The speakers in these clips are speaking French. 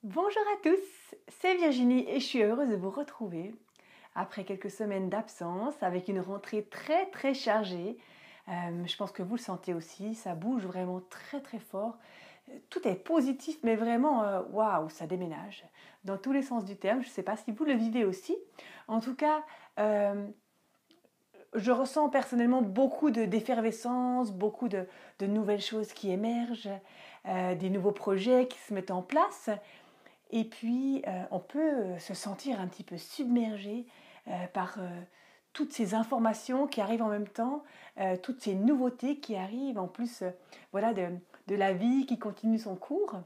Bonjour à tous, c'est Virginie et je suis heureuse de vous retrouver après quelques semaines d'absence avec une rentrée très chargée. Je pense que vous le sentez aussi, ça bouge vraiment très fort. Tout est positif mais vraiment waouh, ça déménage dans tous les sens du terme. Je ne sais pas si vous le vivez aussi. En tout cas, je ressens personnellement beaucoup d'effervescence, beaucoup de nouvelles choses qui émergent, des nouveaux projets qui se mettent en place. Et puis, on peut se sentir un petit peu submergé par toutes ces informations qui arrivent en même temps, toutes ces nouveautés qui arrivent en plus voilà, de la vie qui continue son cours.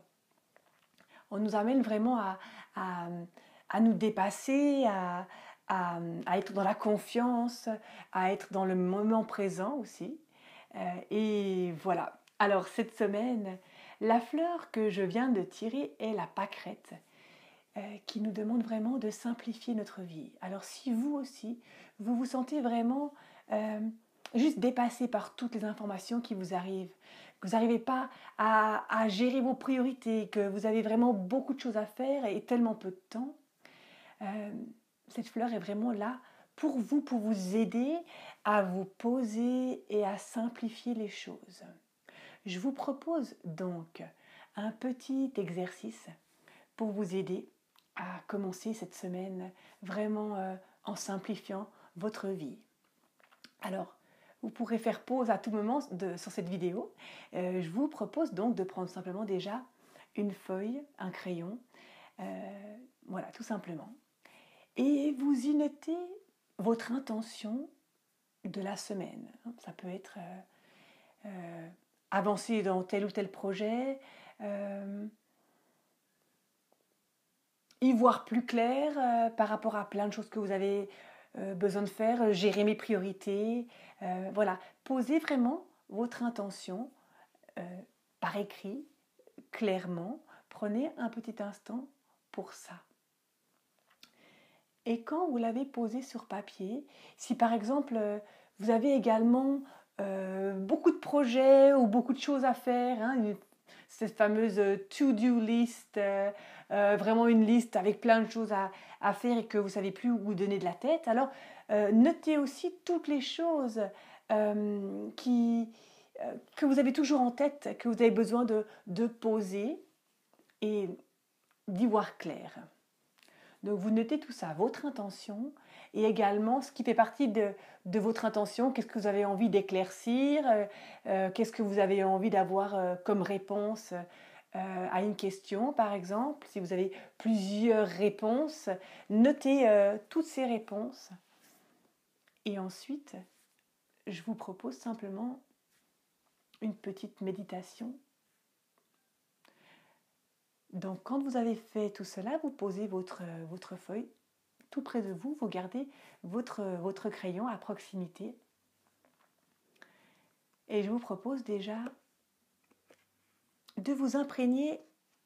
On nous amène vraiment à, à nous dépasser, à être dans la confiance, à être dans le moment présent aussi. Et voilà. Alors cette semaine, la fleur que je viens de tirer est la pâquerette qui nous demande vraiment de simplifier notre vie. Alors si vous aussi, vous vous sentez vraiment juste dépassé par toutes les informations qui vous arrivent, que vous n'arrivez pas à gérer vos priorités, que vous avez vraiment beaucoup de choses à faire et tellement peu de temps, euh, cette fleur est vraiment là pour vous aider à vous poser et à simplifier les choses. Je vous propose donc un petit exercice pour vous aider à commencer cette semaine vraiment en simplifiant votre vie. Alors, vous pourrez faire pause à tout moment sur cette vidéo. Je vous propose donc de prendre simplement déjà une feuille, un crayon, voilà, tout simplement. Et vous y notez votre intention de la semaine. Ça peut être avancer dans tel ou tel projet, y voir plus clair par rapport à plein de choses que vous avez besoin de faire, gérer mes priorités. Voilà, posez vraiment votre intention par écrit, clairement. Prenez un petit instant pour ça. Et quand vous l'avez posé sur papier, si par exemple vous avez également beaucoup de projets ou beaucoup de choses à faire, hein, cette fameuse to-do list, vraiment une liste avec plein de choses à faire et que vous ne savez plus où vous donner de la tête, alors notez aussi toutes les choses qui, que vous avez toujours en tête, que vous avez besoin de poser et d'y voir clair. Donc vous notez tout ça, votre intention et également ce qui fait partie de votre intention, qu'est-ce que vous avez envie d'éclaircir, qu'est-ce que vous avez envie d'avoir comme réponse à une question par exemple. Si vous avez plusieurs réponses, notez toutes ces réponses et ensuite je vous propose simplement une petite méditation. Donc quand vous avez fait tout cela, vous posez votre feuille tout près de vous, vous gardez votre crayon à proximité. Et je vous propose déjà de vous imprégner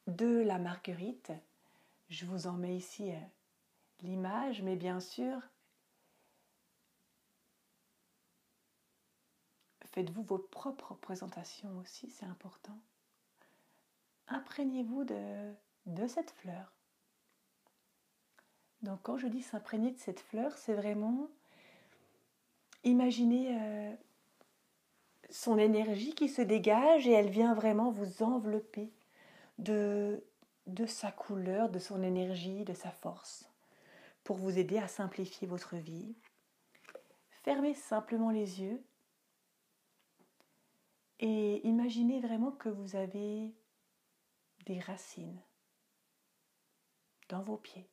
de la marguerite. Je vous en mets ici l'image, mais bien sûr, faites-vous vos propres représentations aussi, c'est important. Imprégnez-vous de cette fleur. Donc quand je dis s'imprégner de cette fleur, c'est vraiment imaginer son énergie qui se dégage et elle vient vraiment vous envelopper de sa couleur, de son énergie, de sa force, pour vous aider à simplifier votre vie. Fermez simplement les yeux et imaginez vraiment que vous avez des racines dans vos pieds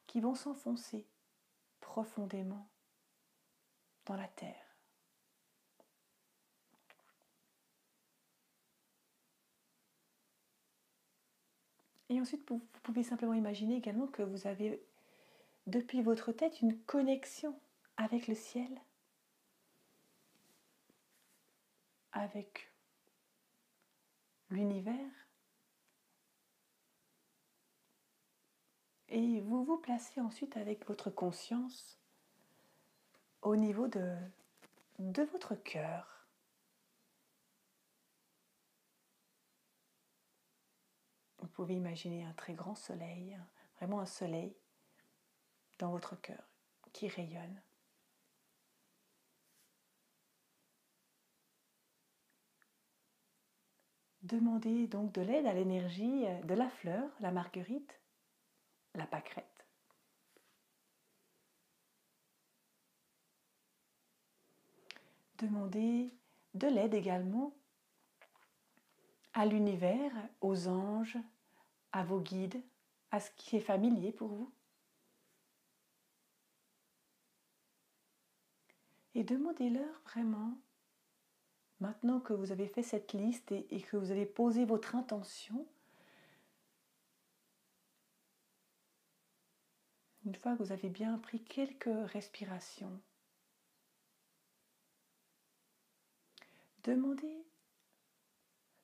qui vont s'enfoncer profondément dans la terre. Et ensuite, vous pouvez simplement imaginer également que vous avez depuis votre tête une connexion avec le ciel, avec l'univers. Et vous vous placez ensuite avec votre conscience au niveau de votre cœur. pouvez imaginer un très grand soleil, vraiment un soleil dans votre cœur qui rayonne. Demandez donc de l'aide à l'énergie de la fleur, la marguerite, la pâquerette. Demandez de l'aide également à l'univers, aux anges, à vos guides, à ce qui est familier pour vous. Et demandez-leur vraiment, maintenant que vous avez fait cette liste et que vous avez posé votre intention, une fois que vous avez bien pris quelques respirations, demandez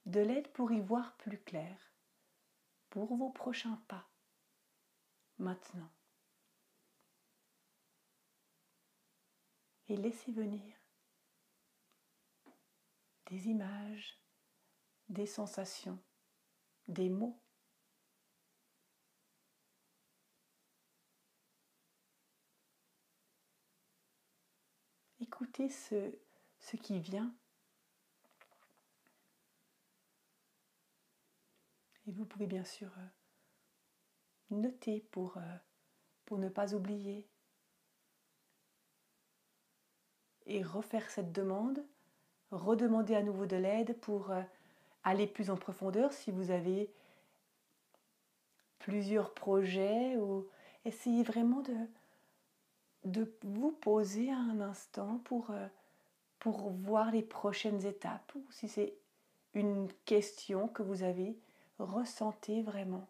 de l'aide pour y voir plus clair, pour vos prochains pas, maintenant. Et laissez venir des images, des sensations, des mots. Écoutez ce qui vient. Et vous pouvez bien sûr noter pour ne pas oublier. Et refaire cette demande, redemander à nouveau de l'aide pour aller plus en profondeur si vous avez plusieurs projets, ou essayez vraiment de vous poser un instant pour voir les prochaines étapes, ou si c'est une question que vous avez, ressentez vraiment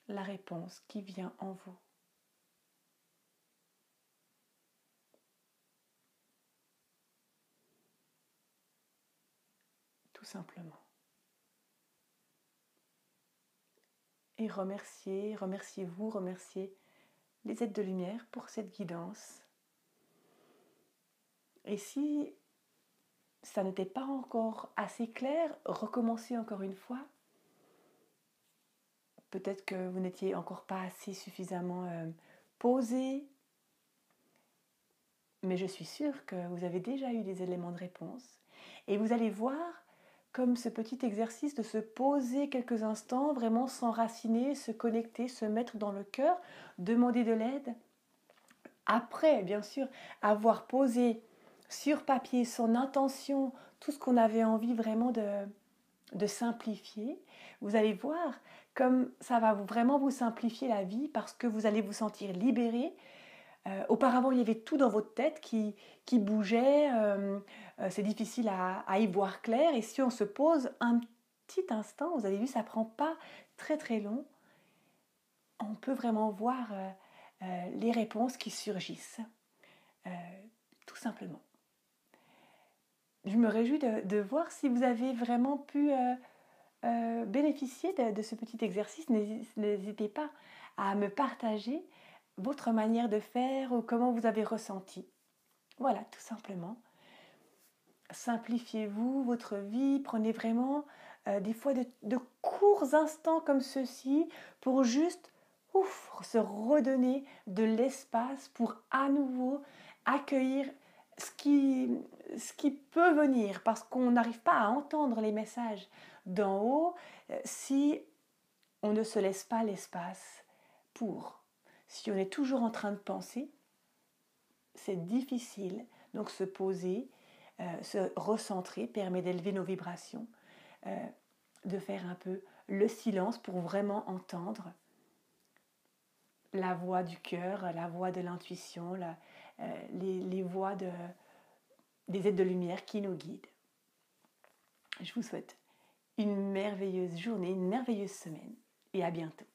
la réponse qui vient en vous. Tout simplement. Et remerciez-vous, remerciez les êtres de lumière pour cette guidance. Et si ça n'était pas encore assez clair, recommencez encore une fois. Peut-être que vous n'étiez encore pas assez suffisamment posé, mais je suis sûre que vous avez déjà eu des éléments de réponse. Et vous allez voir comme ce petit exercice de se poser quelques instants, vraiment s'enraciner, se connecter, se mettre dans le cœur, demander de l'aide. Après, bien sûr, avoir posé sur papier son intention, tout ce qu'on avait envie vraiment de simplifier, vous allez voir comme ça va vraiment vous simplifier la vie parce que vous allez vous sentir libéré. Auparavant, il y avait tout dans votre tête qui bougeait, c'est difficile à y voir clair. Et si on se pose un petit instant, vous avez vu, ça ne prend pas très très long, on peut vraiment voir les réponses qui surgissent, tout simplement. Je me réjouis de voir si vous avez vraiment pu bénéficier de ce petit exercice. N'hésitez pas à me partager votre manière de faire ou comment vous avez ressenti. Voilà, tout simplement. Simplifiez-vous votre vie, prenez vraiment des fois de courts instants comme ceci pour juste se redonner de l'espace pour à nouveau accueillir ce qui peut venir, parce qu'on n'arrive pas à entendre les messages d'en haut si on ne se laisse pas l'espace pour. Si on est toujours en train de penser, c'est difficile. Donc se poser, se recentrer permet d'élever nos vibrations, de faire un peu le silence pour vraiment entendre la voix du cœur, la voix de l'intuition, les voix des êtres de lumière qui nous guident. Je vous souhaite une merveilleuse journée, une merveilleuse semaine et à bientôt.